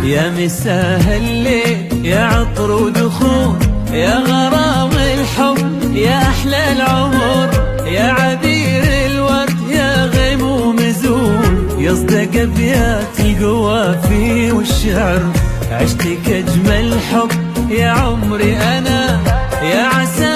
يا مساء الليل يا عطر ودخول، يا غرام الحب يا أحلى العمر، يا عبير الورد يا غيم مزول، يصدق أبيات القوافي والشعر، عشتك أجمل حب يا عمري أنا، يا عسى